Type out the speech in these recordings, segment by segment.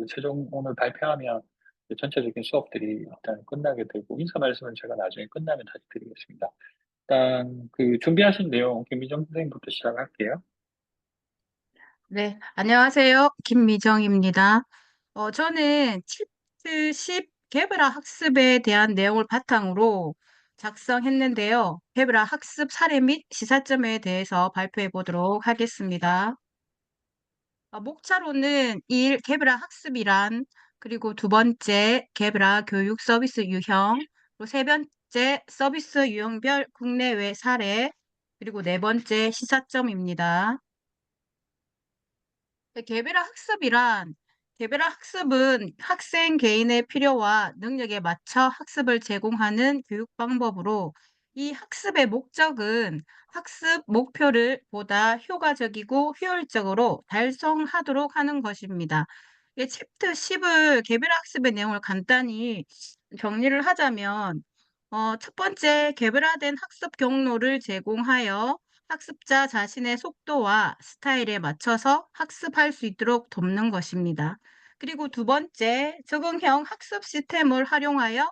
최종 오늘 발표하면 전체적인 수업들이 일단 끝나게 되고 인사 말씀은 제가 나중에 끝나면 다시 드리겠습니다. 일단 준비하신 내용 김미정 선생님부터 시작할게요. 네, 안녕하세요. 김미정입니다. 저는 챕트 10 개브라 학습에 대한 내용을 바탕으로 작성했는데요. 개브라 학습 사례 및 시사점에 대해서 발표해 보도록 하겠습니다. 목차로는 1. 개브라 학습이란, 그리고 두 번째 개브라 교육 서비스 유형, 그리고 세 번째 서비스 유형별 국내외 사례, 그리고 네 번째 시사점입니다. 개별화 학습은 학생 개인의 필요와 능력에 맞춰 학습을 제공하는 교육 방법으로 이 학습의 목적은 학습 목표를 보다 효과적이고 효율적으로 달성하도록 하는 것입니다. 챕터 10을 개별화 학습의 내용을 간단히 정리를 하자면 첫 번째 개별화된 학습 경로를 제공하여 학습자 자신의 속도와 스타일에 맞춰서 학습할 수 있도록 돕는 것입니다. 그리고 두 번째, 적응형 학습 시스템을 활용하여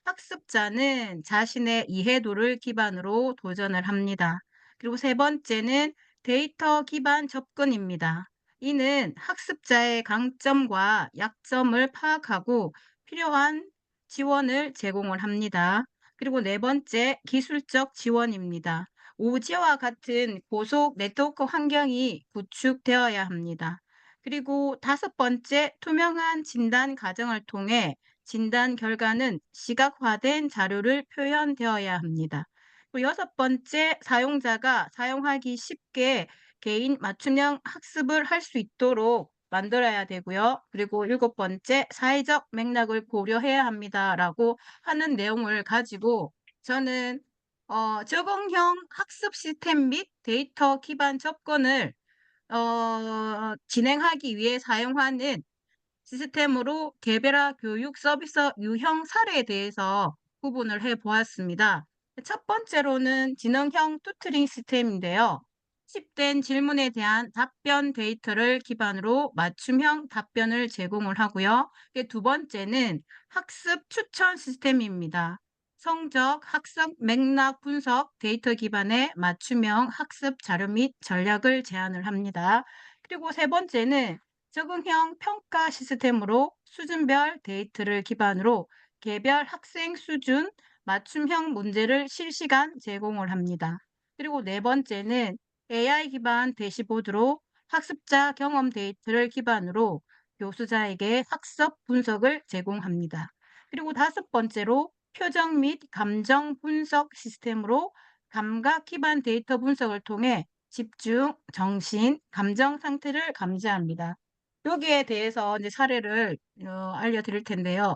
학습자는 자신의 이해도를 기반으로 도전을 합니다. 그리고 세 번째는 데이터 기반 접근입니다. 이는 학습자의 강점과 약점을 파악하고 필요한 지원을 제공을 합니다. 그리고 네 번째, 기술적 지원입니다. 오지와 같은 고속 네트워크 환경이 구축되어야 합니다. 그리고 다섯 번째, 투명한 진단 과정을 통해 진단 결과는 시각화된 자료를 표현되어야 합니다. 그리고 여섯 번째, 사용자가 사용하기 쉽게 개인 맞춤형 학습을 할 수 있도록 만들어야 되고요. 그리고 일곱 번째, 사회적 맥락을 고려해야 합니다라고 하는 내용을 가지고 저는 적응형 학습 시스템 및 데이터 기반 접근을 진행하기 위해 사용하는 시스템으로 개별화 교육 서비스 유형 사례에 대해서 구분을 해 보았습니다. 첫 번째로는 지능형 튜터링 시스템인데요. 습된 질문에 대한 답변 데이터를 기반으로 맞춤형 답변을 제공을 하고요. 두 번째는 학습 추천 시스템입니다. 성적, 학습 맥락 분석 데이터 기반의 맞춤형 학습 자료 및 전략을 제안을 합니다. 그리고 세 번째는 적응형 평가 시스템으로 수준별 데이터를 기반으로 개별 학생 수준 맞춤형 문제를 실시간 제공을 합니다. 그리고 네 번째는 AI 기반 대시보드로 학습자 경험 데이터를 기반으로 교수자에게 학습 분석을 제공합니다. 그리고 다섯 번째로 표정 및 감정 분석 시스템으로 감각 기반 데이터 분석을 통해 집중, 정신, 감정 상태를 감지합니다. 여기에 대해서 이제 사례를 알려드릴 텐데요.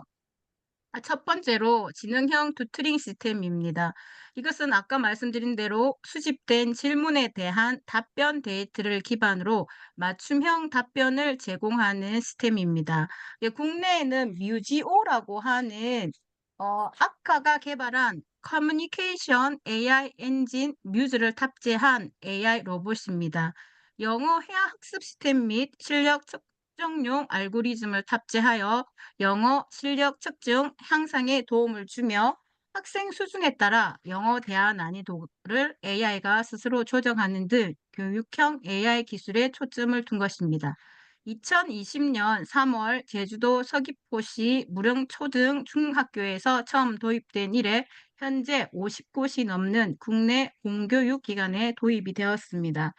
첫 번째로 지능형 튜터링 시스템입니다. 이것은 아까 말씀드린 대로 수집된 질문에 대한 답변 데이터를 기반으로 맞춤형 답변을 제공하는 시스템입니다. 국내에는 뮤지오라고 하는 아카가 개발한 커뮤니케이션 AI 엔진 뮤즈를 탑재한 AI 로봇입니다. 영어 회화 학습 시스템 및 실력 측정용 알고리즘을 탑재하여 영어 실력 측정 향상에 도움을 주며 학생 수준에 따라 영어 대화 난이도를 AI가 스스로 조정하는 등 교육형 AI 기술에 초점을 둔 것입니다. 2020년 3월 제주도 서귀포시 무령 초등 중학교에서 처음 도입된 이래 현재 50곳이 넘는 국내 공교육 기관에 도입이 되었습니다.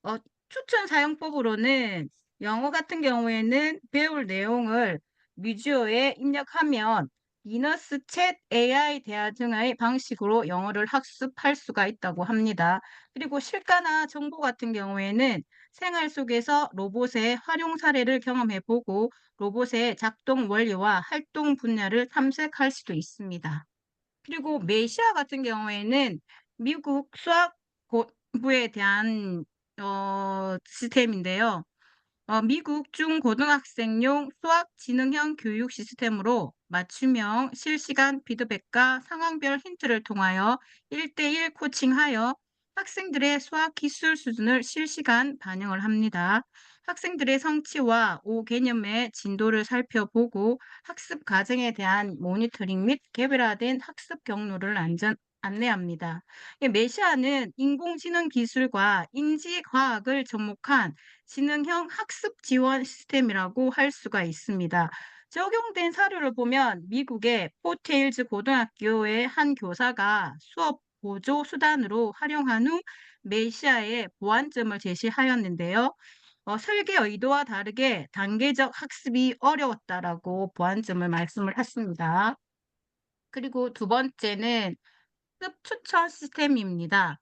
어 추천 사용법으로는 영어 같은 경우에는 배울 내용을 뮤지오에 입력하면 비너스 챗 AI 대화 등의 방식으로 영어를 학습할 수가 있다고 합니다. 그리고 실가나 정보 같은 경우에는 생활 속에서 로봇의 활용 사례를 경험해 보고 로봇의 작동 원리와 활동 분야를 탐색할 수도 있습니다. 그리고 메시아 같은 경우에는 미국 수학 공부에 대한 시스템인데요. 미국 중고등학생용 수학 지능형 교육 시스템으로 맞춤형 실시간 피드백과 상황별 힌트를 통하여 1대1 코칭하여 학생들의 수학 기술 수준을 실시간 반영을 합니다. 학생들의 성취와 5개념의 진도를 살펴보고 학습 과정에 대한 모니터링 및 개별화된 학습 경로를 안내합니다. 메시아는 인공지능 기술과 인지과학을 접목한 지능형 학습 지원 시스템이라고 할 수가 있습니다. 적용된 사료를 보면 미국의 포테일즈 고등학교의 한 교사가 수업 보조 수단으로 활용한 후 메시아의 보완점을 제시하였는데요. 설계 의도와 다르게 단계적 학습이 어려웠다라고 보완점을 말씀을 했습니다. 그리고 두 번째는 학습 추천 시스템입니다.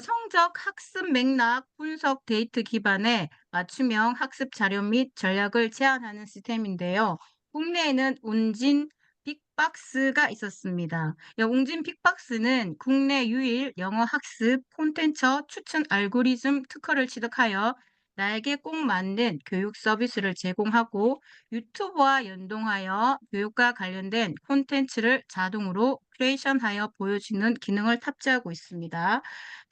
성적 학습 맥락 분석 데이터 기반의 맞춤형 학습 자료 및 전략을 제안하는 시스템인데요. 국내에는 운진 빅박스가 있었습니다. 웅진 빅박스는 국내 유일 영어 학습 콘텐츠 추천 알고리즘 특허를 취득하여 나에게 꼭 맞는 교육 서비스를 제공하고 유튜브와 연동하여 교육과 관련된 콘텐츠를 자동으로 큐레이션하여 보여주는 기능을 탑재하고 있습니다.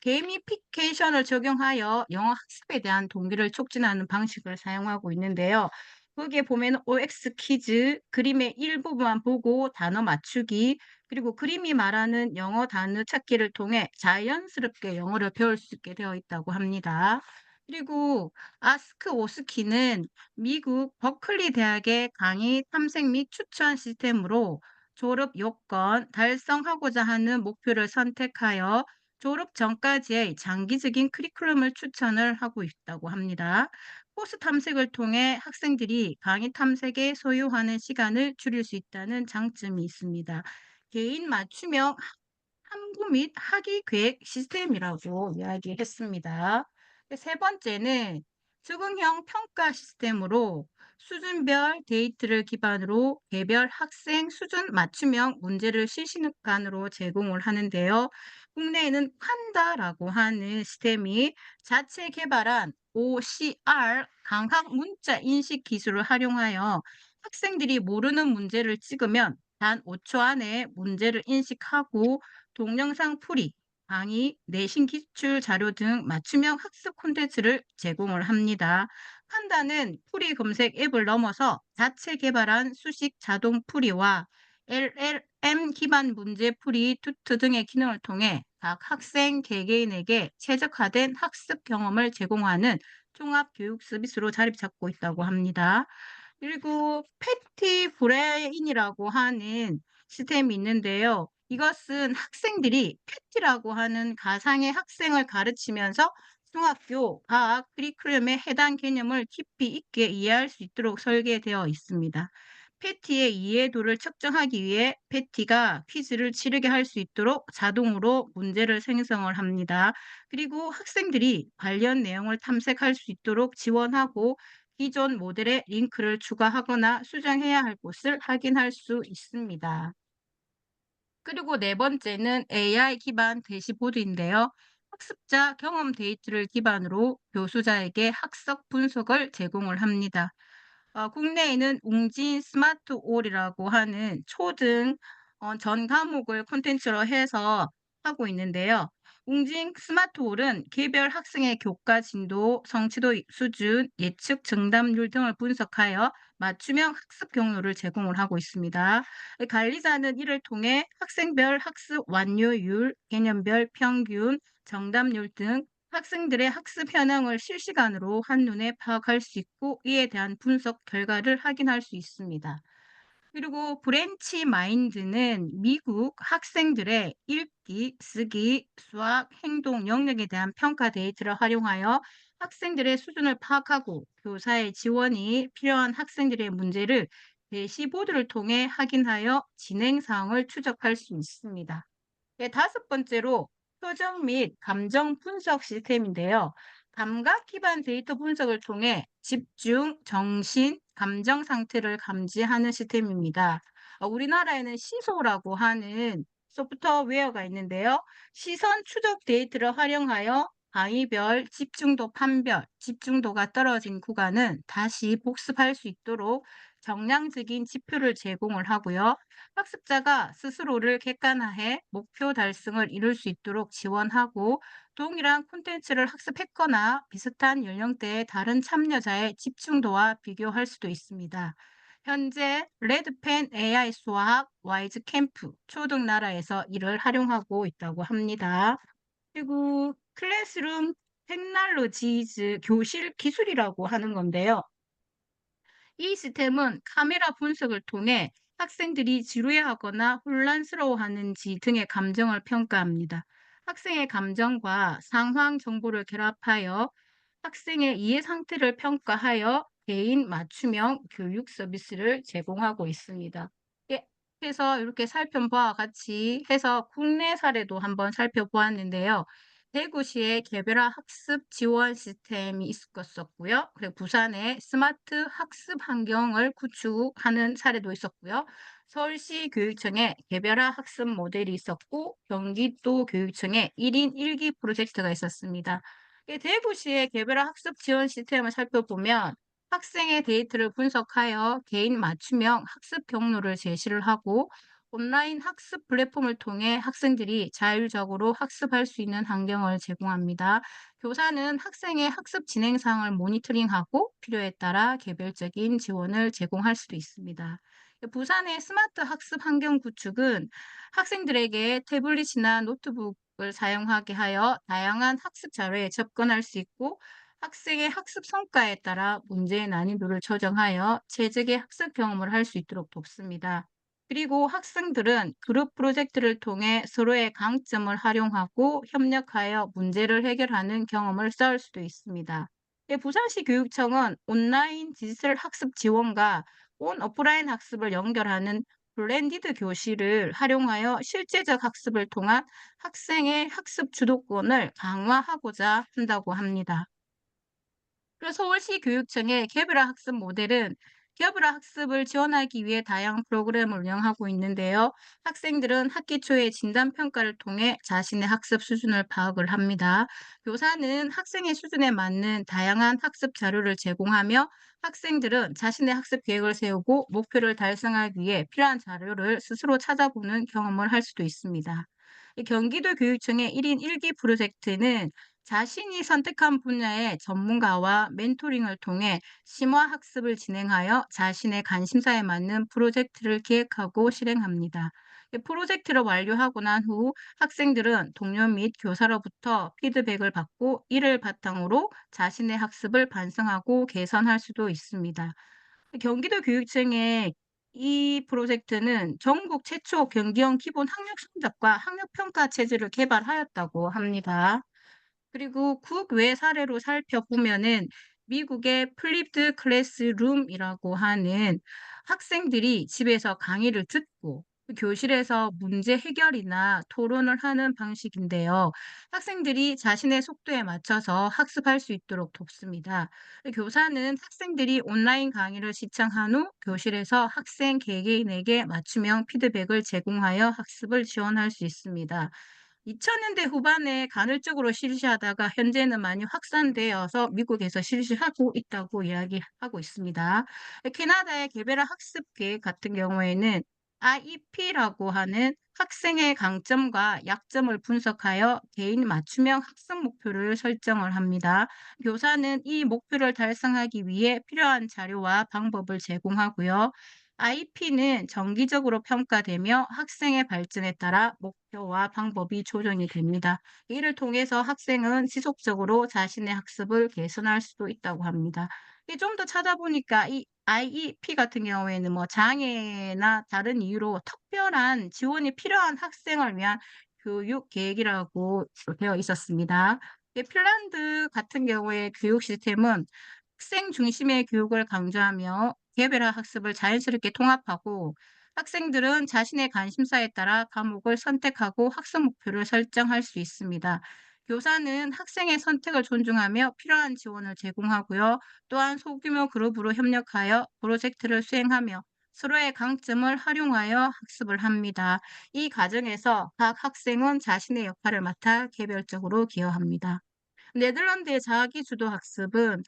게이미피케이션을 적용하여 영어 학습에 대한 동기를 촉진하는 방식을 사용하고 있는데요. 거기에 보면 OX 퀴즈, 그림의 일부분만 보고 단어 맞추기, 그리고 그림이 말하는 영어 단어 찾기를 통해 자연스럽게 영어를 배울 수 있게 되어 있다고 합니다. 그리고 아스크 오스키는 미국 버클리 대학의 강의 탐색 및 추천 시스템으로 졸업 요건 달성하고자 하는 목표를 선택하여 졸업 전까지의 장기적인 커리큘럼을 추천을 하고 있다고 합니다. 코스 탐색을 통해 학생들이 강의 탐색에 소요하는 시간을 줄일 수 있다는 장점이 있습니다. 개인 맞춤형 탐구 및 학위 계획 시스템이라고 이야기했습니다. 세 번째는 적응형 평가 시스템으로 수준별 데이터를 기반으로 개별 학생 수준 맞춤형 문제를 실시간으로 제공을 하는데요. 국내에는 칸다라고 하는 시스템이 자체 개발한 OCR 강학 문자 인식 기술을 활용하여 학생들이 모르는 문제를 찍으면 단 5초 안에 문제를 인식하고 동영상 풀이, 강의, 내신 기출 자료 등 맞춤형 학습 콘텐츠를 제공을 합니다. 판다는 풀이 검색 앱을 넘어서 자체 개발한 수식 자동 풀이와 LLM 기반 문제 풀이 튜트 등의 기능을 통해 각 학생 개개인에게 최적화된 학습 경험을 제공하는 종합 교육 서비스로 자리 잡고 있다고 합니다. 그리고 패티 브레인이라고 하는 시스템이 있는데요. 이것은 학생들이 패티라고 하는 가상의 학생을 가르치면서 중학교 과학 커리큘럼의 해당 개념을 깊이 있게 이해할 수 있도록 설계되어 있습니다. 패티의 이해도를 측정하기 위해 패티가 퀴즈를 치르게 할 수 있도록 자동으로 문제를 생성을 합니다. 그리고 학생들이 관련 내용을 탐색할 수 있도록 지원하고 기존 모델에 링크를 추가하거나 수정해야 할 곳을 확인할 수 있습니다. 그리고 네 번째는 AI 기반 대시보드인데요. 학습자 경험 데이터를 기반으로 교수자에게 학습 분석을 제공을 합니다. 국내에는 웅진 스마트올이라고 하는 초등 전 과목을 콘텐츠로 해서 하고 있는데요. 웅진 스마트올은 개별 학생의 교과 진도, 성취도 수준, 예측 정답률 등을 분석하여 맞춤형 학습 경로를 제공을 하고 있습니다. 관리자는 이를 통해 학생별 학습 완료율, 개념별 평균, 정답률 등 학생들의 학습 현황을 실시간으로 한눈에 파악할 수 있고 이에 대한 분석 결과를 확인할 수 있습니다. 그리고 브랜치 마인드는 미국 학생들의 읽기, 쓰기, 수학, 행동 영역에 대한 평가 데이터를 활용하여 학생들의 수준을 파악하고 교사의 지원이 필요한 학생들의 문제를 대시보드를 통해 확인하여 진행 사항을 추적할 수 있습니다. 네, 다섯 번째로 표정 및 감정 분석 시스템인데요. 감각 기반 데이터 분석을 통해 집중, 정신, 감정 상태를 감지하는 시스템입니다. 우리나라에는 시소라고 하는 소프트웨어가 있는데요. 시선 추적 데이터를 활용하여 강의별 집중도 판별, 집중도가 떨어진 구간은 다시 복습할 수 있도록 정량적인 지표를 제공을 하고요. 학습자가 스스로를 객관화해 목표 달성을 이룰 수 있도록 지원하고 동일한 콘텐츠를 학습했거나 비슷한 연령대의 다른 참여자의 집중도와 비교할 수도 있습니다. 현재 레드펜 AI 수학, 와이즈 캠프, 초등 나라에서 이를 활용하고 있다고 합니다. 그리고 클래스룸 테크놀로지즈 교실 기술이라고 하는 건데요. 이 시스템은 카메라 분석을 통해 학생들이 지루해하거나 혼란스러워하는지 등의 감정을 평가합니다. 학생의 감정과 상황 정보를 결합하여 학생의 이해 상태를 평가하여 개인 맞춤형 교육 서비스를 제공하고 있습니다. 예, 그래서 이렇게 살펴보아 같이 해서 국내 사례도 한번 살펴보았는데요. 대구시에 개별화 학습 지원 시스템이 있었고요. 그리고 부산에 스마트 학습 환경을 구축하는 사례도 있었고요. 서울시 교육청에 개별화 학습 모델이 있었고, 경기도 교육청에 1인 1기 프로젝트가 있었습니다. 대구시의 개별화 학습 지원 시스템을 살펴보면 학생의 데이터를 분석하여 개인 맞춤형 학습 경로를 제시를 하고 온라인 학습 플랫폼을 통해 학생들이 자율적으로 학습할 수 있는 환경을 제공합니다. 교사는 학생의 학습 진행 상을 모니터링하고 필요에 따라 개별적인 지원을 제공할 수도 있습니다. 부산의 스마트 학습 환경 구축은 학생들에게 태블릿이나 노트북을 사용하게 하여 다양한 학습 자료에 접근할 수 있고 학생의 학습 성과에 따라 문제의 난이도를 조정하여 최적의 학습 경험을 할 수 있도록 돕습니다. 그리고 학생들은 그룹 프로젝트를 통해 서로의 강점을 활용하고 협력하여 문제를 해결하는 경험을 쌓을 수도 있습니다. 부산시 교육청은 온라인 디지털 학습 지원과 온 오프라인 학습을 연결하는 블렌디드 교실을 활용하여 실제적 학습을 통한 학생의 학습 주도권을 강화하고자 한다고 합니다. 그래서 서울시 교육청의 개별화 학습 모델은 개별화 학습을 지원하기 위해 다양한 프로그램을 운영하고 있는데요. 학생들은 학기 초에 진단 평가를 통해 자신의 학습 수준을 파악을 합니다. 교사는 학생의 수준에 맞는 다양한 학습 자료를 제공하며 학생들은 자신의 학습 계획을 세우고 목표를 달성하기 위해 필요한 자료를 스스로 찾아보는 경험을 할 수도 있습니다. 이 경기도 교육청의 1인 1기 프로젝트는 자신이 선택한 분야의 전문가와 멘토링을 통해 심화 학습을 진행하여 자신의 관심사에 맞는 프로젝트를 기획하고 실행합니다. 이 프로젝트를 완료하고 난 후 학생들은 동료 및 교사로부터 피드백을 받고 이를 바탕으로 자신의 학습을 반성하고 개선할 수도 있습니다. 경기도 교육청의 이 프로젝트는 전국 최초 경기형 기본 학력 성적과 학력 평가 체제를 개발하였다고 합니다. 그리고 국외 사례로 살펴보면은 미국의 플립드 클래스룸이라고 하는 학생들이 집에서 강의를 듣고 교실에서 문제 해결이나 토론을 하는 방식인데요. 학생들이 자신의 속도에 맞춰서 학습할 수 있도록 돕습니다. 교사는 학생들이 온라인 강의를 시청한 후 교실에서 학생 개개인에게 맞춤형 피드백을 제공하여 학습을 지원할 수 있습니다. 2000년대 후반에 간헐적으로 실시하다가 현재는 많이 확산되어서 미국에서 실시하고 있다고 이야기하고 있습니다. 캐나다의 개별화 학습 계획 같은 경우에는 IEP라고 하는 학생의 강점과 약점을 분석하여 개인 맞춤형 학습 목표를 설정을 합니다. 교사는 이 목표를 달성하기 위해 필요한 자료와 방법을 제공하고요. IP는 정기적으로 평가되며 학생의 발전에 따라 목표와 방법이 조정이 됩니다. 이를 통해서 학생은 지속적으로 자신의 학습을 개선할 수도 있다고 합니다. 좀 더 찾아보니까 이 IEP 같은 경우에는 뭐 장애나 다른 이유로 특별한 지원이 필요한 학생을 위한 교육 계획이라고 되어 있었습니다. 핀란드 같은 경우에 교육 시스템은 학생 중심의 교육을 강조하며 개별화 학습을 자연스럽게 통합하고 학생들은 자신의 관심사에 따라 과목을 선택하고 학습 목표를 설정할 수 있습니다. 교사는 학생의 선택을 존중하며 필요한 지원을 제공하고요. 또한 소규모 그룹으로 협력하여 프로젝트를 수행하며 서로의 강점을 활용하여 학습을 합니다. 이 과정에서 각 학생은 자신의 역할을 맡아 개별적으로 기여합니다. 네덜란드의 자기주도 학습은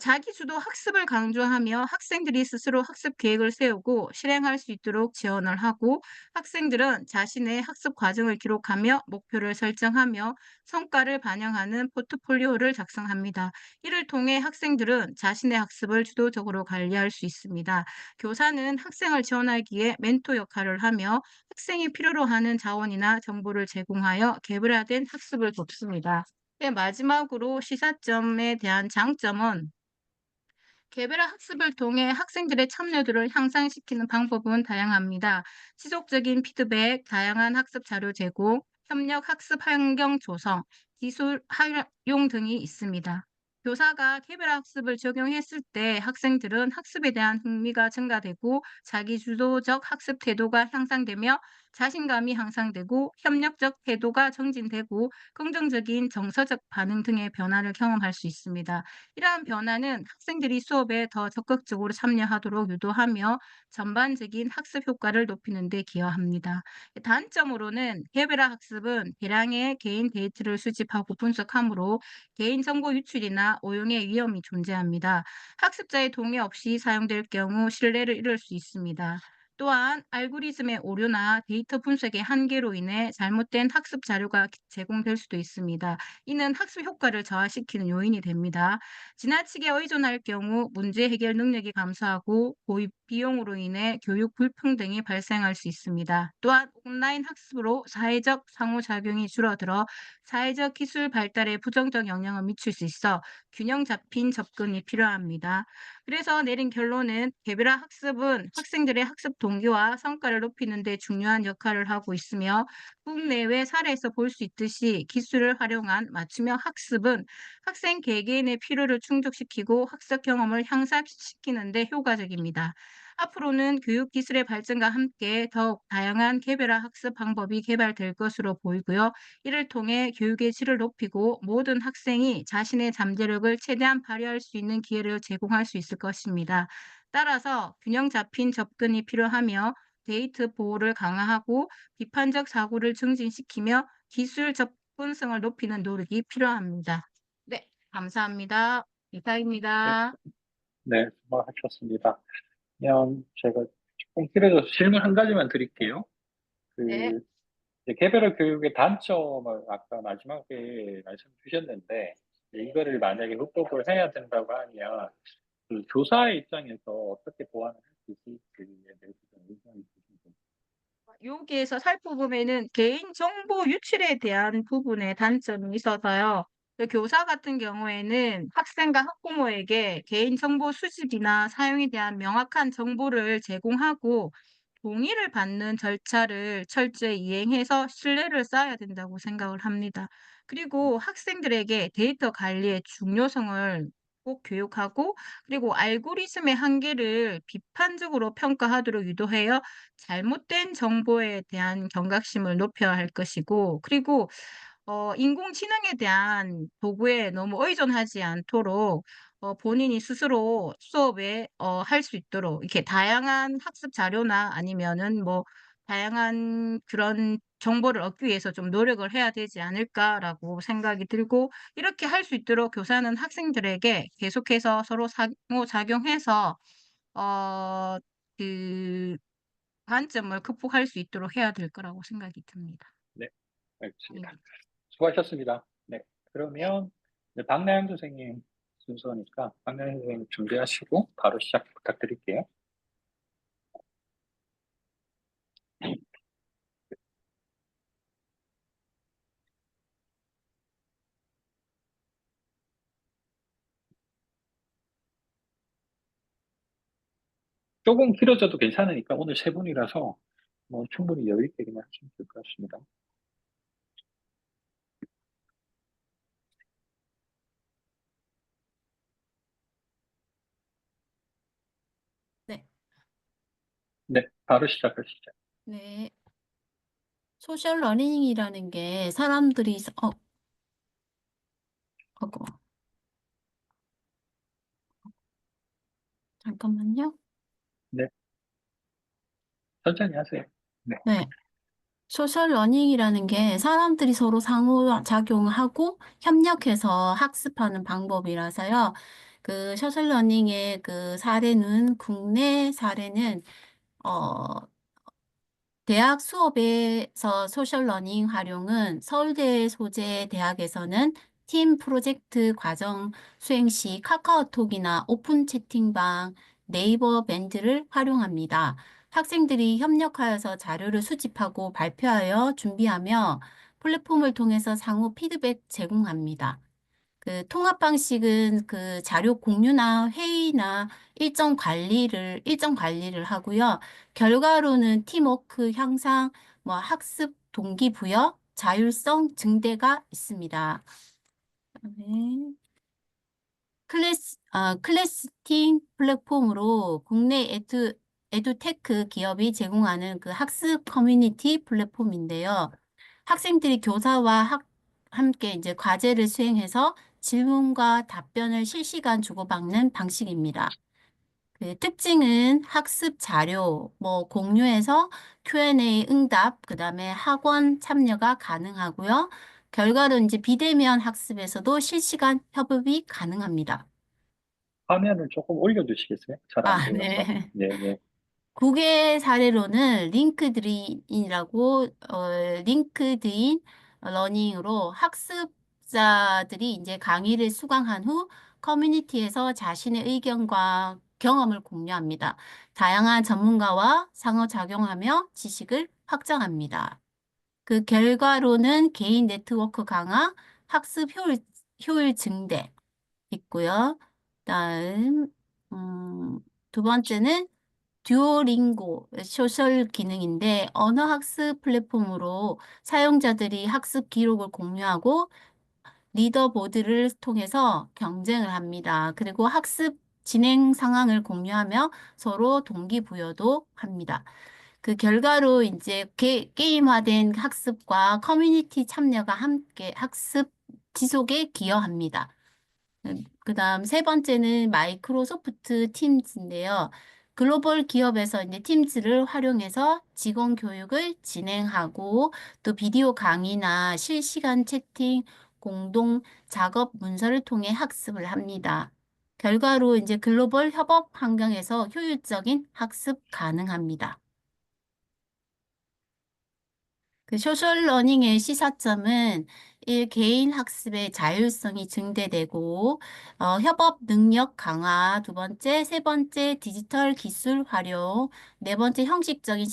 자기주도 학습을 강조하며 학생들이 스스로 학습 계획을 세우고 실행할 수 있도록 지원을 하고, 학생들은 자신의 학습 과정을 기록하며 목표를 설정하며 성과를 반영하는 포트폴리오를 작성합니다. 이를 통해 학생들은 자신의 학습을 주도적으로 관리할 수 있습니다. 교사는 학생을 지원하기에 멘토 역할을 하며 학생이 필요로 하는 자원이나 정보를 제공하여 개별화된 학습을 돕습니다. 네, 마지막으로 시사점에 대한 장점은, 개별화 학습을 통해 학생들의 참여도를 향상시키는 방법은 다양합니다. 지속적인 피드백, 다양한 학습 자료 제공, 협력 학습 환경 조성, 기술 활용 등이 있습니다. 교사가 개별화 학습을 적용했을 때 학생들은 학습에 대한 흥미가 증가되고 자기 주도적 학습 태도가 향상되며 자신감이 향상되고 협력적 태도가 정진되고 긍정적인 정서적 반응 등의 변화를 경험할 수 있습니다. 이러한 변화는 학생들이 수업에 더 적극적으로 참여하도록 유도하며 전반적인 학습 효과를 높이는 데 기여합니다. 단점으로는 개별화 학습은 대량의 개인 데이터를 수집하고 분석하므로 개인정보 유출이나 오용의 위험이 존재합니다. 학습자의 동의 없이 사용될 경우 신뢰를 잃을 수 있습니다. 또한 알고리즘의 오류나 데이터 분석의 한계로 인해 잘못된 학습 자료가 제공될 수도 있습니다. 이는 학습 효과를 저하시키는 요인이 됩니다. 지나치게 의존할 경우 문제 해결 능력이 감소하고 고입 비용으로 인해 교육 불평등이 발생할 수 있습니다. 또한 온라인 학습으로 사회적 상호작용이 줄어들어 사회적 기술 발달에 부정적 영향을 미칠 수 있어 균형 잡힌 접근이 필요합니다. 그래서 내린 결론은, 개별화 학습은 학생들의 학습 동기와 성과를 높이는 데 중요한 역할을 하고 있으며, 국내외 사례에서 볼 수 있듯이 기술을 활용한 맞춤형 학습은 학생 개개인의 필요를 충족시키고 학습 경험을 향상시키는 데 효과적입니다. 앞으로는 교육 기술의 발전과 함께 더욱 다양한 개별화 학습 방법이 개발될 것으로 보이고요. 이를 통해 교육의 질을 높이고 모든 학생이 자신의 잠재력을 최대한 발휘할 수 있는 기회를 제공할 수 있을 것입니다. 따라서 균형 잡힌 접근이 필요하며, 데이터 보호를 강화하고 비판적 사고를 증진시키며 기술 접근성을 높이는 노력이 필요합니다. 네, 감사합니다. 네, 이상입니다. 네, 수고하셨습니다. 그냥 제가 조금 길어져서 질문 한 가지만 드릴게요. 네. 그, 이제 개별화 교육의 단점을 아까 마지막에 말씀 주셨는데, 이거를 만약에 극복을 해야 된다고 하면, 그 교사의 입장에서 어떻게 보완을 할 수 있을지에 대해서 좀 의견이 주시면. 여기에서 살펴보면은 개인정보 유출에 대한 부분에 단점이 있어서요. 교사 같은 경우에는 학생과 학부모에게 개인정보 수집이나 사용에 대한 명확한 정보를 제공하고 동의를 받는 절차를 철저히 이행해서 신뢰를 쌓아야 된다고 생각을 합니다. 그리고 학생들에게 데이터 관리의 중요성을 꼭 교육하고, 그리고 알고리즘의 한계를 비판적으로 평가하도록 유도해요. 잘못된 정보에 대한 경각심을 높여야 할 것이고, 그리고 인공지능에 대한 도구에 너무 의존하지 않도록 본인이 스스로 수업에 할 수 있도록 이렇게 다양한 학습 자료나 아니면은 뭐 다양한 그런 정보를 얻기 위해서 좀 노력을 해야 되지 않을까라고 생각이 들고, 이렇게 할 수 있도록 교사는 학생들에게 계속해서 서로 상호작용해서 어 그 단점을 극복할 수 있도록 해야 될 거라고 생각이 듭니다. 네, 알겠습니다. 아닙니다. 수고하셨습니다. 네, 네. 그러면 이제 박나영 선생님 순서니까 박나영 선생님 준비하시고 바로 시작 부탁드릴게요. 조금 길어져도 괜찮으니까 오늘 세 분이라서 뭐 충분히 여유 있게 그냥 하시면 될 것 같습니다. 네. 네, 바로 시작하시죠. 네. 소셜 러닝이라는 게 사람들이 아고 잠깐만요. 네, 천천히 하세요. 네, 네. 소셜 러닝이라는 게 사람들이 서로 상호작용하고 협력해서 학습하는 방법이라서요. 그 소셜러닝의 그 사례는 국내 사례는 어, 대학 수업에서 소셜러닝 활용은 서울대 소재 대학에서는 팀 프로젝트 과정 수행 시 카카오톡이나 오픈 채팅방, 네이버 밴드를 활용합니다. 학생들이 협력하여서 자료를 수집하고 발표하여 준비하며 플랫폼을 통해서 상호 피드백 제공합니다. 그 통합 방식은 그 자료 공유나 회의나 일정 관리를 하고요. 결과로는 팀워크 향상, 뭐 학습 동기부여, 자율성 증대가 있습니다. 그다음에 클래스팅 플랫폼으로 국내 에듀테크 기업이 제공하는 그 학습 커뮤니티 플랫폼인데요. 학생들이 교사와 함께 이제 과제를 수행해서 질문과 답변을 실시간 주고받는 방식입니다. 그 특징은 학습 자료, 뭐 공유해서 Q&A 응답, 그다음에 학원 참여가 가능하고요. 결과로 이제 비대면 학습에서도 실시간 협업이 가능합니다. 화면을 조금 올려주시겠어요? 잘 안 아, 보여서. 네. 네, 네. 국외 사례로는 링크드인 러닝으로 학습자들이 이제 강의를 수강한 후 커뮤니티에서 자신의 의견과 경험을 공유합니다. 다양한 전문가와 상호작용하며 지식을 확장합니다. 그 결과로는 개인 네트워크 강화, 효율 증대 있고요. 다음, 음, 두 번째는 듀오링고 소셜 기능인데 언어 학습 플랫폼으로 사용자들이 학습 기록을 공유하고 리더보드를 통해서 경쟁을 합니다. 그리고 학습 진행 상황을 공유하며 서로 동기부여도 합니다. 그 결과로 이제 게임화된 학습과 커뮤니티 참여가 함께 학습 지속에 기여합니다. 그다음 세 번째는 마이크로소프트 팀즈인데요. 글로벌 기업에서 이제 팀즈를 활용해서 직원 교육을 진행하고 또 비디오 강의나 실시간 채팅, 공동 작업 문서를 통해 학습을 합니다. 결과로 이제 글로벌 협업 환경에서 효율적인 학습 가능합니다. 그 소셜 러닝의 시사점은 개인 학습의 자율성이 증대되고 협업 능력 강화, 두 번째, 세 번째 디지털 기술 활용, 네 번째 형식적인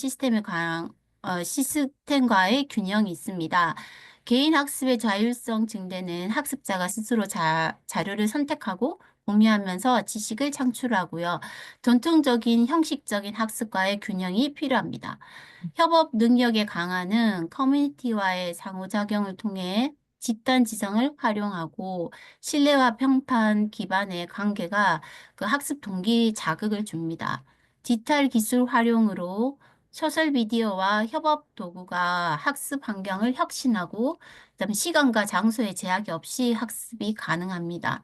시스템과의 균형이 있습니다. 개인 학습의 자율성 증대는 학습자가 스스로 자료를 선택하고 공유하면서 지식을 창출하고요. 전통적인 형식적인 학습과의 균형이 필요합니다. 협업 능력의 강화는 커뮤니티와의 상호작용을 통해 집단 지성을 활용하고 신뢰와 평판 기반의 관계가 그 학습 동기 자극을 줍니다. 디지털 기술 활용으로 소셜 미디어와 협업 도구가 학습 환경을 혁신하고 그다음에 시간과 장소의 제약이 없이 학습이 가능합니다.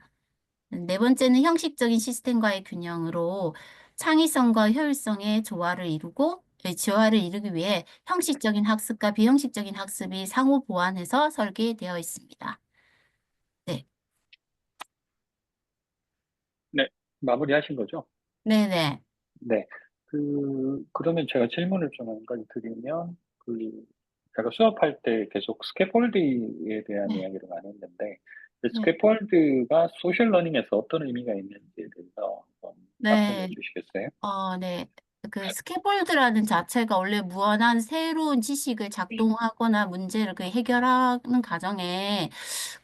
네 번째는 형식적인 시스템과의 균형으로 창의성과 효율성의 조화를 이루기 위해 형식적인 학습과 비형식적인 학습이 상호 보완해서 설계되어 있습니다. 네. 네, 마무리하신 거죠? 네네. 네. 그러면 제가 질문을 좀 한 가지 드리면, 제가 수업할 때 계속 스캐폴드에 대한 네. 이야기를 많이 했는데, 그 네. 스캐폴드가 소셜 러닝에서 어떤 의미가 있는지에 대해서 한번 말씀해 네. 주시겠어요? 네. 그 스캐폴드라는 자체가 원래 무한한 새로운 지식을 작동하거나 문제를 그 해결하는 과정에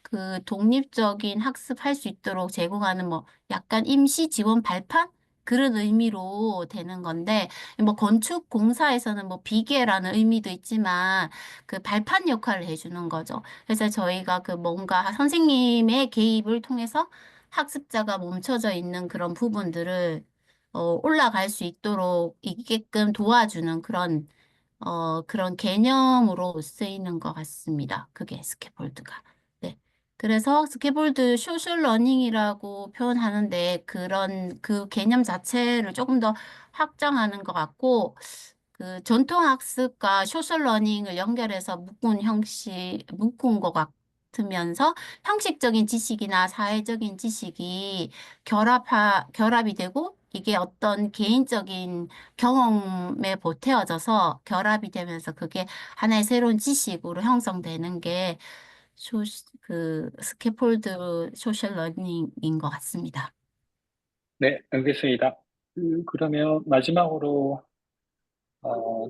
그 독립적인 학습할 수 있도록 제공하는 뭐 약간 임시 지원 발판? 그런 의미로 되는 건데, 뭐 건축 공사에서는 뭐 비계라는 의미도 있지만 그 발판 역할을 해주는 거죠. 그래서 저희가 그 뭔가 선생님의 개입을 통해서 학습자가 멈춰져 있는 그런 부분들을 올라갈 수 있도록 있게끔 도와주는 그런 개념으로 쓰이는 것 같습니다. 그게 스캐폴드가. 네. 그래서 스캐폴드 소셜 러닝이라고 표현하는데 그 개념 자체를 조금 더 확장하는 것 같고, 그 전통 학습과 소셜 러닝을 연결해서 묶은 것 같고, 같으면서 형식적인 지식이나 사회적인 지식이 결합이 되고 이게 어떤 개인적인 경험에 보태어져서 결합이 되면서 그게 하나의 새로운 지식으로 형성되는 게 그 스캐폴드 소셜 러닝인 것 같습니다. 네, 알겠습니다. 그러면 마지막으로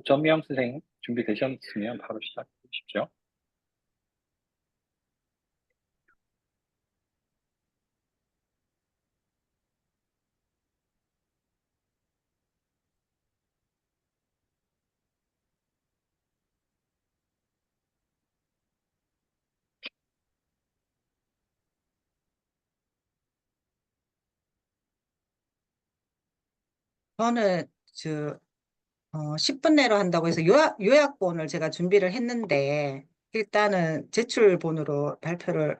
전미영 선생님 준비되셨으면 바로 시작해 주십시오. 저는 10분 내로 한다고 해서 요약본을 제가 준비를 했는데 일단은 제출본으로 발표를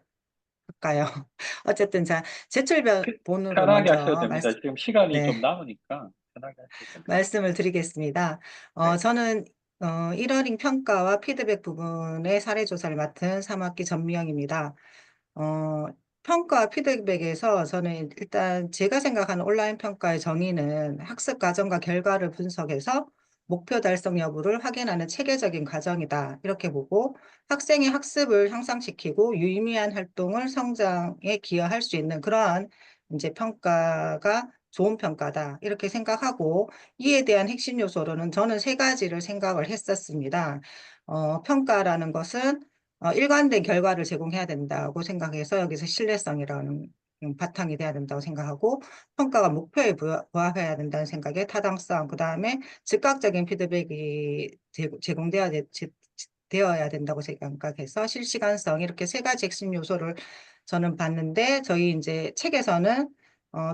할까요? 어쨌든 자, 제출본으로 편하게 하셔도 먼저 됩니다. 지금 시간이 네, 좀 남으니까 편하게 하셔도 됩니다. 말씀을 드리겠습니다. 네. 저는 1어링 평가와 피드백 부분의 사례조사를 맡은 3학기 전미영입니다. 어, 평가 피드백에서 저는 일단 제가 생각하는 온라인 평가의 정의는 학습 과정과 결과를 분석해서 목표 달성 여부를 확인하는 체계적인 과정이다. 이렇게 보고 학생의 학습을 향상시키고 유의미한 활동을 성장에 기여할 수 있는 그러한 이제 평가가 좋은 평가다. 이렇게 생각하고 이에 대한 핵심 요소로는 저는 세 가지를 생각을 했었습니다. 평가라는 것은 일관된 결과를 제공해야 된다고 생각해서 여기서 신뢰성이라는 바탕이 돼야 된다고 생각하고 평가가 목표에 부합해야 된다는 생각에 타당성, 그 다음에 즉각적인 피드백이 되어야 된다고 생각해서 실시간성 이렇게 세 가지 핵심 요소를 저는 봤는데 저희 이제 책에서는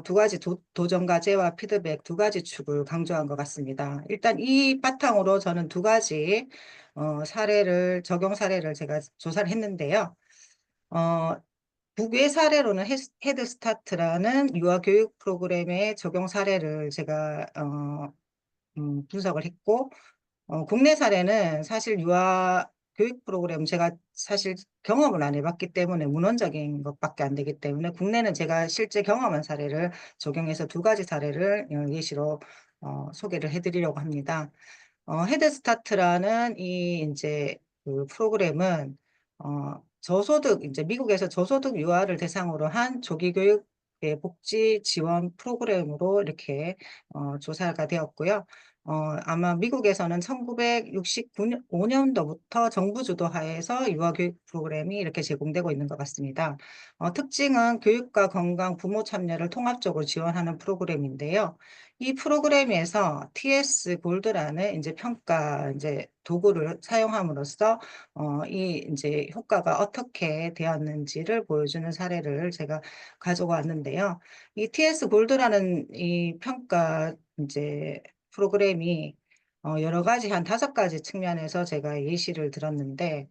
두 가지 도전 과제와 피드백 두 가지 축을 강조한 것 같습니다. 일단 이 바탕으로 저는 두 가지 적용 사례를 제가 조사를 했는데요. 어, 국외 사례로는 헤드스타트라는 유아 교육 프로그램의 적용 사례를 제가 분석을 했고, 국내 사례는 사실 유아 교육 프로그램 제가 사실 경험을 안 해봤기 때문에 문헌적인 것밖에 안 되기 때문에 국내는 제가 실제 경험한 사례를 적용해서 두 가지 사례를 예시로 소개를 해드리려고 합니다. 헤드스타트라는 이 이제 그 프로그램은 저소득 이제 미국에서 저소득 유아를 대상으로 한 조기 교육의 복지 지원 프로그램으로 이렇게 조사가 되었고요. 아마 미국에서는 1965년도부터 정부 주도하에서 유아 교육 프로그램이 이렇게 제공되고 있는 것 같습니다. 특징은 교육과 건강, 부모 참여를 통합적으로 지원하는 프로그램인데요. 이 프로그램에서 TS 골드라는 이제 평가 이제 도구를 사용함으로써 이 이제 효과가 어떻게 되었는지를 보여주는 사례를 제가 가지고 왔는데요. 이 TS 골드라는 이 평가 이제 프로그램이 여러 가지 한 5가지 측면에서 제가 예시를 들었는데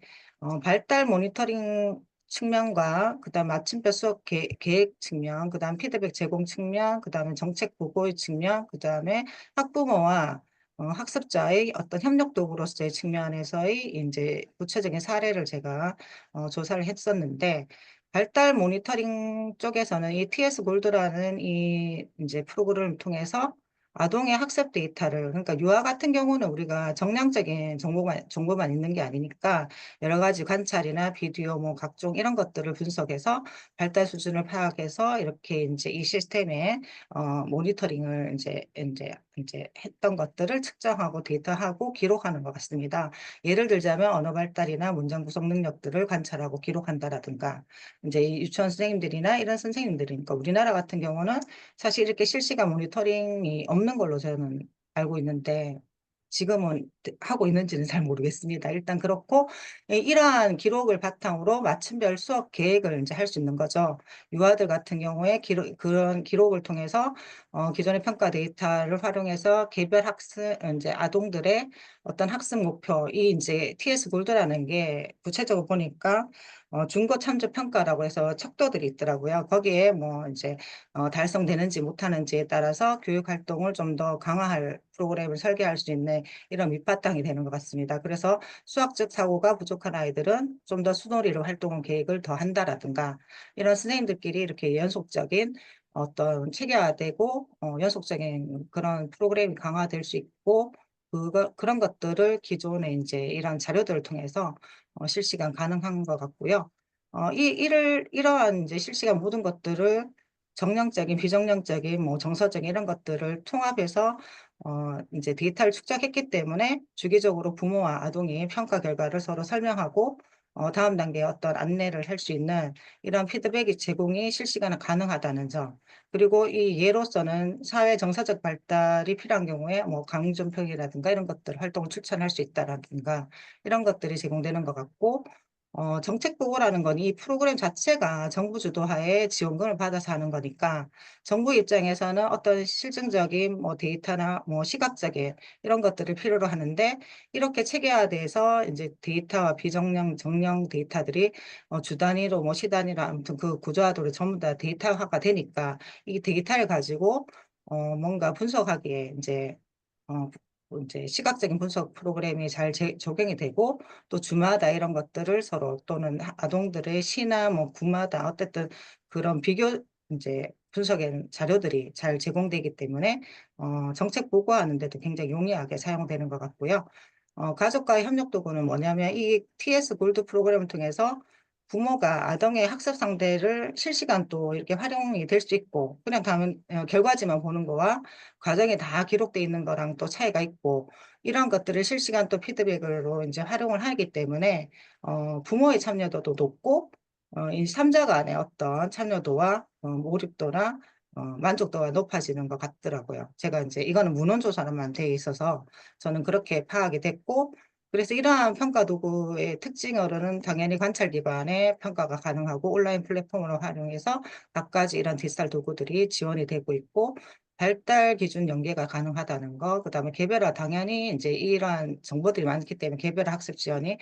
발달 모니터링 측면과 그다음 마침표 수업 계획 측면, 그다음 피드백 제공 측면, 그다음에 정책 보고의 측면, 그다음에 학부모와 학습자의 어떤 협력 도구로서의 측면에서의 이제 구체적인 사례를 제가 조사를 했었는데 발달 모니터링 쪽에서는 이 TS 골드라는 이 이제 프로그램을 통해서 아동의 학습 데이터를 그러니까 유아 같은 경우는 우리가 정량적인 정보만 있는 게 아니니까 여러 가지 관찰이나 비디오 뭐 각종 이런 것들을 분석해서 발달 수준을 파악해서 이렇게 이제 이 시스템에 모니터링을 이제 했던 것들을 측정하고 데이터하고 기록하는 것 같습니다. 예를 들자면 언어 발달이나 문장 구성 능력들을 관찰하고 기록한다라든가 이제 이 유치원 선생님들이나 이런 선생님들이니까 우리나라 같은 경우는 사실 이렇게 실시간 모니터링이 없는 걸로 저는 알고 있는데 지금은 하고 있는지는 잘 모르겠습니다. 일단 그렇고 이러한 기록을 바탕으로 맞춤별 수업 계획을 이제 할 수 있는 거죠. 유아들 같은 경우에 그런 기록을 통해서 기존의 평가 데이터를 활용해서 개별 학습 이제 아동들의 어떤 학습 목표 이 이제 TS 골드라는 게 구체적으로 보니까 중거 참조 평가라고 해서 척도들이 있더라고요. 거기에 뭐 이제 달성되는지 못하는지에 따라서 교육 활동을 좀 더 강화할 프로그램을 설계할 수 있는 이런 밑바탕이 되는 것 같습니다. 그래서 수학적 사고가 부족한 아이들은 좀 더 수놀이로 활동 계획을 더 한다라든가 이런 선생님들끼리 이렇게 연속적인 어떤 체계화되고 연속적인 그런 프로그램이 강화될 수 있고 그런 것들을 기존에 이제 이런 자료들을 통해서 실시간 가능한 것 같고요. 이러한 이제 실시간 모든 것들을 정량적인, 비정량적인, 뭐 정서적인 이런 것들을 통합해서 이제 데이터를 축적했기 때문에 주기적으로 부모와 아동이 평가 결과를 서로 설명하고 다음 단계에 어떤 안내를 할 수 있는 이런 피드백이 제공이 실시간으로 가능하다는 점. 그리고 이 예로서는 사회 정서적 발달이 필요한 경우에 뭐 강준평이라든가 이런 것들 활동을 추천할 수 있다라든가 이런 것들이 제공되는 것 같고 정책 보고라는 건 이 프로그램 자체가 정부 주도하에 지원금을 받아서 하는 거니까 정부 입장에서는 어떤 실증적인 뭐 데이터나 뭐 시각적인 이런 것들을 필요로 하는데 이렇게 체계화돼서 이제 데이터와 비정량, 정량 데이터들이 주 단위로 뭐 시 단위로 아무튼 그 구조화도로 전부 다 데이터화가 되니까 이 데이터를 가지고 뭔가 분석하기에 어, 이제 시각적인 분석 프로그램이 잘 적용이 되고 또 주마다 이런 것들을 서로 또는 아동들의 시나 뭐 구마다 어쨌든 그런 비교 이제 분석의 자료들이 잘 제공되기 때문에 정책 보고하는 데도 굉장히 용이하게 사용되는 것 같고요. 가족과의 협력 도구는 뭐냐면 이 TS 골드 프로그램을 통해서 부모가 아동의 학습 상대를 실시간 또 이렇게 활용이 될 수 있고 그냥 가면 결과지만 보는 거와 과정이 다 기록돼 있는 거랑 또 차이가 있고 이런 것들을 실시간 또 피드백으로 이제 활용을 하기 때문에 부모의 참여도도 높고 이 3자 간의 어떤 참여도와 몰입도나 만족도가 높아지는 것 같더라고요. 제가 이제 이거는 문헌조사로만 돼 있어서 저는 그렇게 파악이 됐고 그래서 이러한 평가 도구의 특징으로는 당연히 관찰 기반의 평가가 가능하고 온라인 플랫폼을 활용해서 갖가지 이런 디지털 도구들이 지원이 되고 있고 발달 기준 연계가 가능하다는 거, 그다음에 개별화 당연히 이제 이러한 정보들이 많기 때문에 개별화 학습 지원이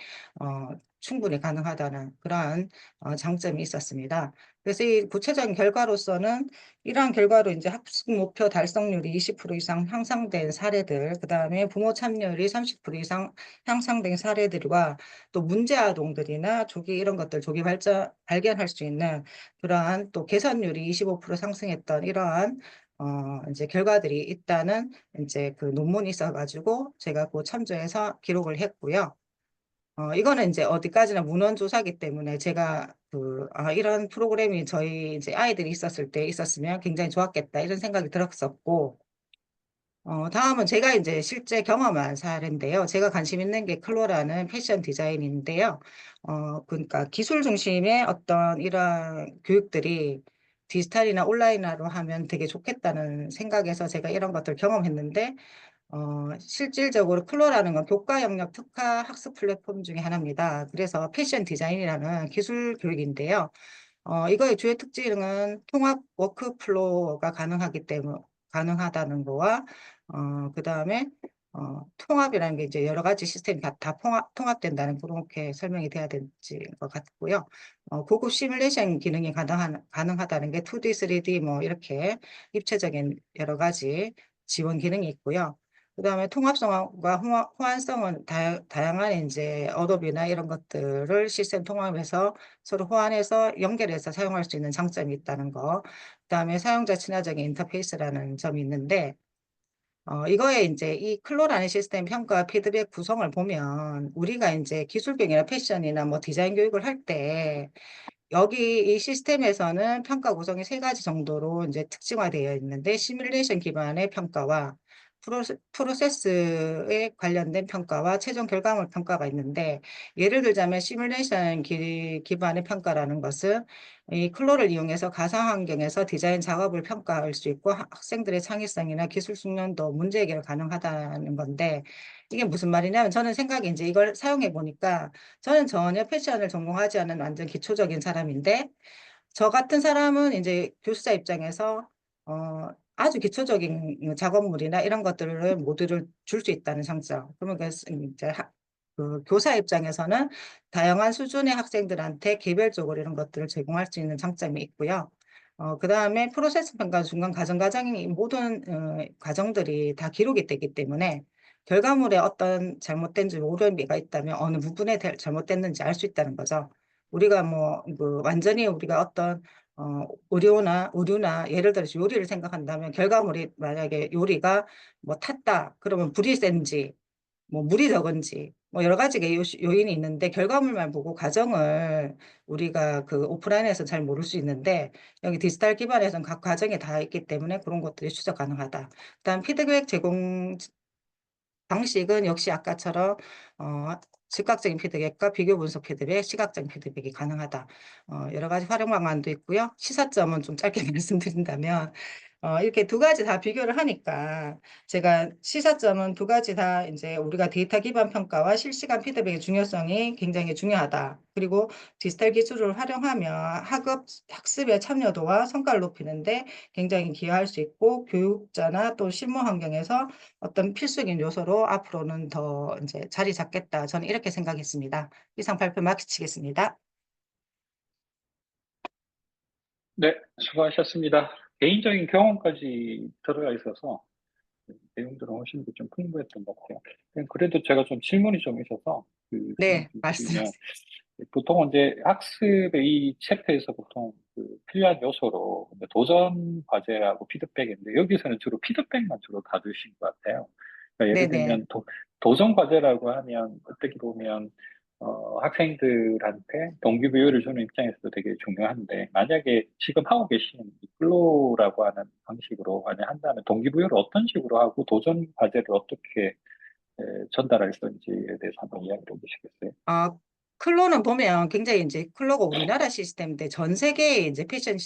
충분히 가능하다는 그러한 장점이 있었습니다. 그래서 이 구체적인 결과로서는 이러한 결과로 이제 학습 목표 달성률이 20% 이상 향상된 사례들, 그다음에 부모 참여율이 30% 이상 향상된 사례들과 또 문제 아동들이나 조기 이런 것들 조기 발견할 수 있는 그러한 또 개선율이 25% 상승했던 이러한 이제 결과들이 있다는 이제 그 논문이 있어가지고 제가 그 참조해서 기록을 했고요. 이거는 이제 어디까지나 문헌 조사기 때문에 제가 이런 프로그램이 저희 이제 아이들이 있었을 때 있었으면 굉장히 좋았겠다 이런 생각이 들었었고, 다음은 제가 이제 실제 경험한 사례인데요. 제가 관심 있는 게 클로라는 패션 디자인인데요. 그러니까 기술 중심의 어떤 이런 교육들이 디지털이나 온라인화로 하면 되게 좋겠다는 생각에서 제가 이런 것들 경험했는데, 실질적으로 클로라는 건 교과 영역 특화 학습 플랫폼 중에 하나입니다. 그래서 패션 디자인이라는 기술 교육인데요. 이거의 주요 특징은 통합 워크플로우가 가능하다는 거와, 그 다음에, 통합이라는 게 이제 여러 가지 시스템이 다 통합된다는 그렇게 설명이 돼야 될 것 같고요. 고급 시뮬레이션 기능이 가능하다는 게 2D, 3D 뭐 이렇게 입체적인 여러 가지 지원 기능이 있고요. 그 다음에 통합성과 호환성은 다양한 이제 어도비나 이런 것들을 시스템 통합해서 서로 호환해서 연결해서 사용할 수 있는 장점이 있다는 거. 그다음에 사용자 친화적인 인터페이스라는 점이 있는데 이거에 이제 이 클로라는 시스템 평가 피드백 구성을 보면 우리가 이제 기술병이나 패션이나 뭐 디자인 교육을 할 때 여기 이 시스템에서는 평가 구성이 세 가지 정도로 이제 특징화되어 있는데 시뮬레이션 기반의 평가와 프로세스에 관련된 평가와 최종 결과물 평가가 있는데 예를 들자면 시뮬레이션 기반의 평가라는 것은 이 클로를 이용해서 가상 환경에서 디자인 작업을 평가할 수 있고 학생들의 창의성이나 기술 숙련도 문제 해결 가능하다는 건데 이게 무슨 말이냐면 저는 생각에 이제 이걸 사용해 보니까 저는 전혀 패션을 전공하지 않은 완전 기초적인 사람인데 저 같은 사람은 이제 교수자 입장에서 아주 기초적인 작업물이나 이런 것들을 모두를 줄 수 있다는 장점. 그러면 이제 그 교사 입장에서는 다양한 수준의 학생들한테 개별적으로 이런 것들을 제공할 수 있는 장점이 있고요. 그다음에 프로세스 평가 중간 과정이 모든 과정들이 다 기록이 되기 때문에 결과물에 어떤 잘못된 점, 오류가 있다면 어느 부분에 잘못됐는지 알 수 있다는 거죠. 우리가 뭐 그 완전히 우리가 어떤 의류나 예를 들어서 요리를 생각한다면 결과물이 만약에 요리가 뭐 탔다 그러면 불이 센지 뭐 물이 적은지 뭐 여러 가지 요인이 있는데 결과물만 보고 과정을 우리가 그 오프라인에서 잘 모를 수 있는데 여기 디지털 기반에서는 각 과정이 다 있기 때문에 그런 것들이 추적 가능하다. 그다음 피드백 제공 방식은 역시 아까처럼 즉각적인 피드백과 비교 분석 피드백, 시각적인 피드백이 가능하다. 여러 가지 활용 방안도 있고요. 시사점은 좀 짧게 말씀드린다면 이렇게 두 가지 다 비교를 하니까 제가 시사점은 두 가지 다 이제 우리가 데이터 기반 평가와 실시간 피드백의 중요성이 굉장히 중요하다. 그리고 디지털 기술을 활용하면 학습의 참여도와 성과를 높이는데 굉장히 기여할 수 있고 교육자나 또 실무 환경에서 어떤 필수적인 요소로 앞으로는 더 이제 자리 잡겠다. 저는 이렇게 생각했습니다. 이상 발표 마치겠습니다. 네, 수고하셨습니다. 개인적인 경험까지 들어가 있어서 내용들은 훨씬 더 좀 풍부했던 것 같아요. 그래도 제가 좀 질문이 좀 있어서 그 질문 네, 좀 드리면, 말씀하세요. 보통 이제 학습의 이 챕터에서 보통 그 필요한 요소로 이제 도전 과제하고 피드백인데 여기서는 주로 피드백만 주로 다루신 것 같아요. 그러니까 예를 네네. 들면 도전 과제라고 하면 어떻게 보면 학생들한테 동기부여를 주는 입장에서도 되게 중요한데 만약에 지금 하고 계신 이 플로우라고 하는 방식으로 만약 한다면 동기부여를 어떤 식으로 하고 도전 과제를 어떻게 전달할 건지에 대해서 한번 이야기해 보시겠어요? 클로는 보면 굉장히 이제 클로가 우리나라 시스템인데 전 세계에 이제 패션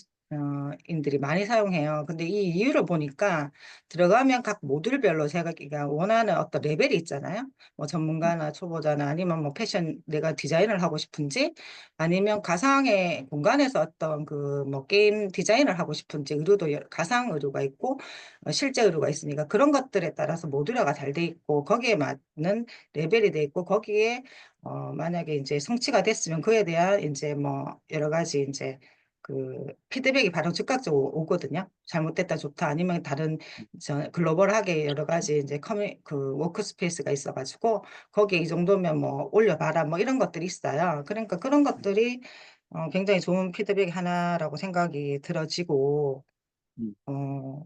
인들이 많이 사용해요. 근데 이 이유를 보니까 들어가면 각 모듈별로 자기가 원하는 어떤 레벨이 있잖아요. 뭐 전문가나 초보자나 아니면 뭐 패션 내가 디자인을 하고 싶은지 아니면 가상의 공간에서 어떤 그 뭐 게임 디자인을 하고 싶은지 의류도 가상 의류가 있고 실제 의류가 있으니까 그런 것들에 따라서 모듈화가 잘 돼 있고 거기에 맞는 레벨이 돼 있고 거기에 만약에 이제 성취가 됐으면 그에 대한 이제 뭐 여러 가지 이제 그 피드백이 바로 즉각적으로 오거든요. 잘못됐다, 좋다, 아니면 다른 글로벌하게 여러 가지 이제 그 워크스페이스가 있어가지고 거기에 이 정도면 뭐 올려봐라 뭐 이런 것들이 있어요. 그러니까 그런 것들이 굉장히 좋은 피드백 하나라고 생각이 들어지고 음, 어,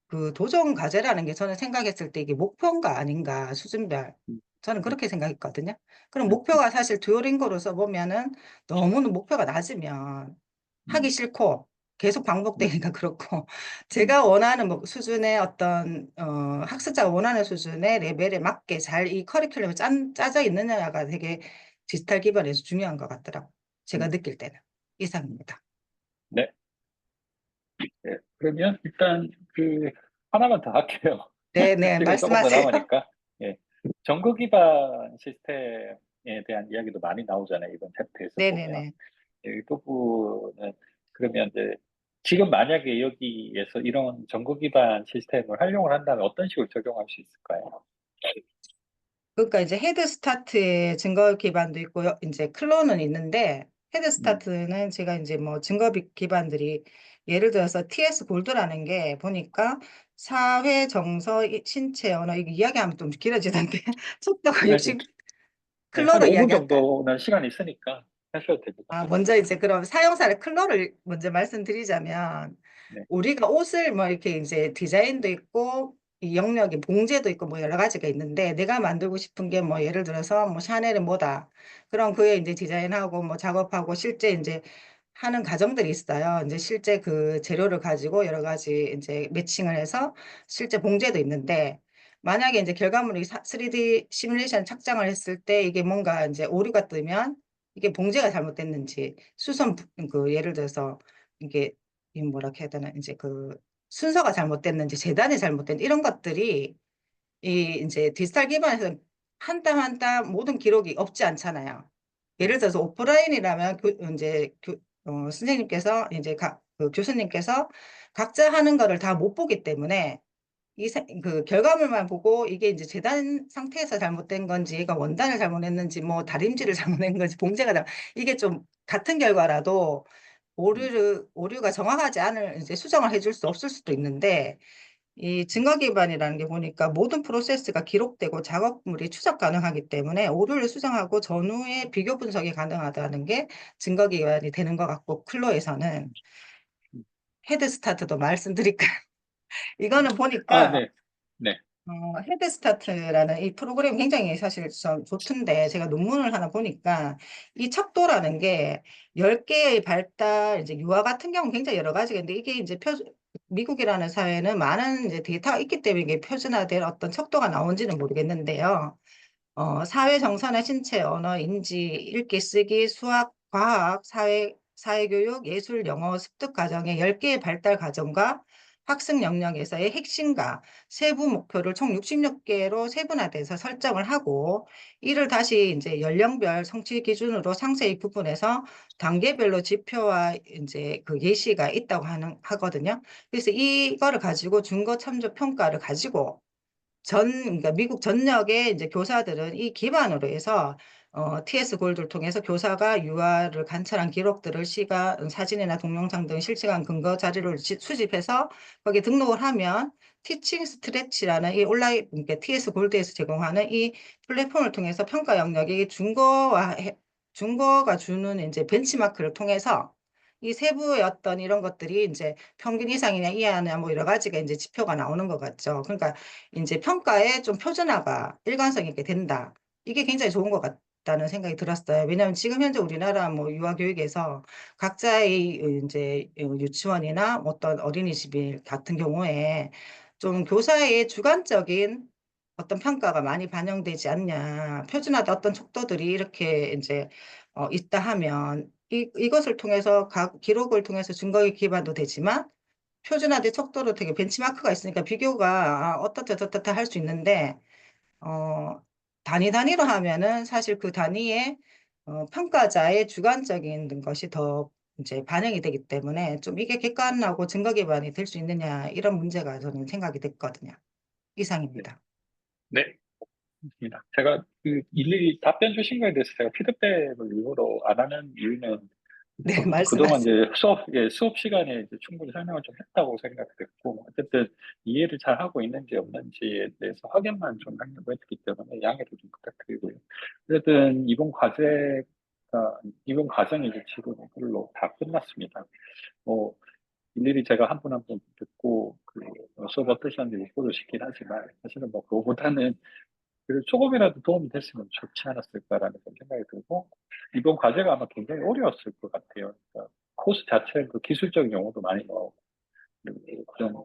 그 도전 과제라는 게 저는 생각했을 때 이게 목표인가 아닌가 수준별 음, 저는 음, 그렇게 생각했거든요. 그럼 음, 목표가 사실 듀오링고로 써보면은 너무 목표가 낮으면 하기 음, 싫고 계속 네, 반복되니까 그렇고 음, 제가 원하는 뭐 수준의 어떤 학습자가 원하는 수준의 레벨에 맞게 잘 이 커리큘럼이 짜져 있느냐가 되게 디지털 기반에서 중요한 것 같더라고요. 제가 음, 느낄 때는 이상입니다. 네. 네. 그러면 일단 그 하나만 더 할게요. 네네 시간이 조금 더 말씀하세요. 남으니까. 예. 전구 기반 시스템에 대한 이야기도 많이 나오잖아요. 이번 챕터에서 보면. 네네네. 이 부분은 그러면 이제 지금 만약에 여기에서 이런 전구 기반 시스템을 활용을 한다면 어떤 식으로 적용할 수 있을까요? 그러니까 이제 헤드 스타트의 증거 기반도 있고 이제 클론은 있는데 헤드 음, 스타트는 제가 이제 뭐 증거 기반들이 예를 들어서 TS 골드라는 게 보니까 사회 정서 신체 언어 이거 이야기하면 좀 길어지던데 속도가 아니, 60 네, 한 클로로 5분 이야기할까요? 정도는 시간이 있으니까 하셔도 됩니다. 먼저 이제 그럼 사용사를 클로를 먼저 말씀드리자면 네. 우리가 옷을 뭐 이렇게 이제 디자인도 있고 이 영역에 봉제도 있고 뭐 여러 가지가 있는데 내가 만들고 싶은 게 뭐 예를 들어서 뭐 샤넬은 뭐다. 그럼 그에 이제 디자인하고 뭐 작업하고 실제 이제 하는 과정들이 있어요. 이제 실제 그 재료를 가지고 여러 가지 이제 매칭을 해서 실제 봉제도 있는데 만약에 이제 결과물이 3D 시뮬레이션 착장을 했을 때 이게 뭔가 이제 오류가 뜨면 이게 봉제가 잘못됐는지 그 예를 들어서 이게 이 뭐라 해야 되나 이제 그 순서가 잘못됐는지 재단이 잘못된 이런 것들이 이 이제 디지털 기반에서 한 땀 한 땀 모든 기록이 없지 않잖아요. 예를 들어서 오프라인이라면 이제 선생님께서 이제 그 교수님께서 각자 하는 거를 다 못 보기 때문에 그 결과물만 보고 이게 이제 재단 상태에서 잘못된 건지, 그러니까 원단을 잘못했는지, 뭐 다림질을 잘못한 건지, 봉제가 이게 좀 같은 결과라도 오류가 정확하지 않을 이제 수정을 해줄 수 없을 수도 있는데, 이 증거 기반이라는 게 보니까 모든 프로세스가 기록되고 작업물이 추적 가능하기 때문에 오류를 수정하고 전후에 비교 분석이 가능하다는 게 증거 기반이 되는 것 같고, 클로에서는 헤드 스타트도 말씀드릴까요? 이거는 아, 보니까 네. 네. 헤드 스타트라는 이 프로그램 굉장히 사실 좀 좋던데, 제가 논문을 하나 보니까 이 척도라는 게 10개의 발달, 이제 유아 같은 경우는 굉장히 여러 가지가 있는데, 이게 이제 미국이라는 사회는 많은 이제 데이터가 있기 때문에 이게 표준화된 어떤 척도가 나온지는 모르겠는데요. 사회 정서나 신체, 언어, 인지, 읽기, 쓰기, 수학, 과학, 사회교육, 예술, 영어 습득 과정의 10개의 발달 과정과 학습 영역에서의 핵심과 세부 목표를 총 66개로 세분화돼서 설정을 하고, 이를 다시 이제 연령별 성취 기준으로 상세히 구분해서 단계별로 지표와 이제 그 예시가 있다고 하거든요. 그래서 이거를 가지고 준거 참조 평가를 가지고 그러니까 미국 전역의 이제 교사들은 이 기반으로 해서 TS 골드를 통해서 교사가 유아를 관찰한 기록들을 시각, 사진이나 동영상 등 실시간 근거 자료를 수집해서 거기에 등록을 하면 티칭 스트레치라는 이 온라인, 그러니까 TS 골드에서 제공하는 이 플랫폼을 통해서 평가 영역이 준거가 주는 이제 벤치마크를 통해서 이 세부의 어떤 이런 것들이 이제 평균 이상이냐 이하냐 뭐 여러 가지가 이제 지표가 나오는 것 같죠. 그러니까 이제 평가에 좀 표준화가 일관성 있게 된다. 이게 굉장히 좋은 것 같다는 생각이 들었어요. 왜냐하면 지금 현재 우리나라 뭐 유아 교육에서 각자의 이제 유치원이나 어떤 어린이집 같은 경우에 좀 교사의 주관적인 어떤 평가가 많이 반영되지 않냐. 표준화된 어떤 척도들이 이렇게 이제 있다 하면 이것을 통해서 기록을 통해서 증거의 기반도 되지만 표준화된 척도로 되게 벤치마크가 있으니까 비교가 어떻다 할 수 있는데, 단위로 하면은 사실 그 단위의 평가자의 주관적인 것이 더 이제 반영이 되기 때문에 좀 이게 객관하고 증거 기반이 될 수 있느냐 이런 문제가 저는 생각이 됐거든요. 이상입니다. 네. 있습니다. 제가 그 일일이 답변 주신 거에 대해서 제가 피드백을 일부러 안 하는 이유는 네, 그동안 말씀하세요. 이제 수업 시간에 이제 충분히 설명을 좀 했다고 생각됐고, 어쨌든 이해를 잘 하고 있는지 없는지에 대해서 확인만 좀 하려고 했기 때문에 양해를 좀 부탁드리고요. 어쨌든 이번 과정이 이제 지금 이걸로 다 끝났습니다. 뭐, 일일이 제가 한 분 한 분 듣고, 수업 어떠셨는지 리포도 시긴 하지만, 사실은 뭐, 그거보다는 조금이라도 도움이 됐으면 좋지 않았을까라는 그런 생각이 들고, 이번 과제가 아마 굉장히 어려웠을 것 같아요. 그러니까 코스 자체도 기술적 용어도 많이 나오고, 그리고 좀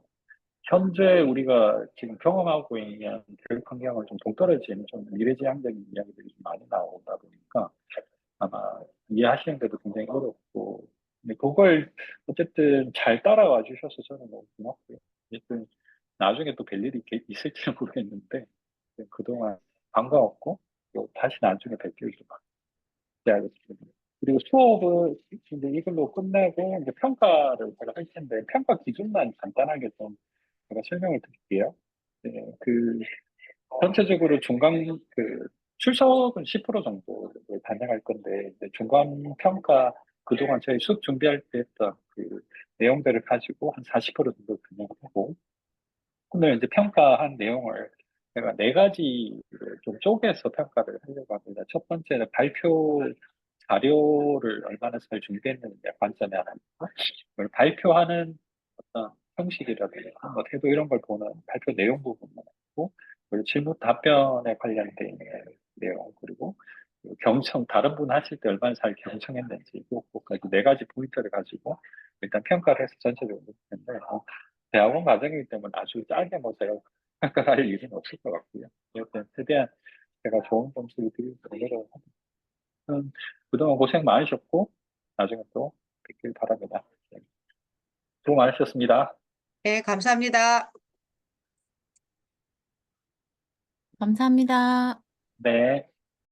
현재 우리가 지금 경험하고 있는 교육 환경을 좀 동떨어지는 좀 미래지향적인 이야기들이 좀 많이 나오다 보니까 아마 이해하시는데도 굉장히 어렵고, 근데 그걸 어쨌든 잘 따라와 주셔서 저는 너무 고맙고요. 어쨌든 나중에 또 뵐 일이 있을지는 모르겠는데, 그동안 반가웠고, 또 다시 나중에 뵐 기회를 좀 기대하겠습니다. 그리고 수업을 이제 이걸로 끝내고 이제 평가를 제가 할 텐데, 평가 기준만 간단하게 좀 제가 설명을 드릴게요. 네, 전체적으로 출석은 10% 정도 반영할 건데, 이제 중간 평가, 그동안 저희 수업 준비할 때 했던 그 내용들을 가지고 한 40% 정도 반영을 하고, 오늘 이제 평가한 내용을 제가 네 가지를 좀 쪼개서 평가를 하려고 합니다. 첫 번째는 발표 자료를 얼마나 잘 준비했느냐 관점에 하나 있고, 그걸 발표하는 어떤 형식이라든가 뭐 태도 이런 걸 보는 발표 내용 부분만 있고, 그리고 질문 답변에 관련된 내용, 그리고 다른 분 하실 때 얼마나 잘 경청했는지, 그것까지 네 가지 포인트를 가지고 일단 평가를 해서 전체적으로 볼 텐데, 대학원 과정이기 때문에 아주 짧게 뭐 제가 평가할 일은 없을 것 같고요. 어쨌든 최대한 제가 좋은 점수를 드리려고 노력을 합니다. 그동안 고생 많으셨고, 나중에 또 뵙길 바랍니다. 네. 수고 많으셨습니다. 네, 감사합니다. 감사합니다. 네.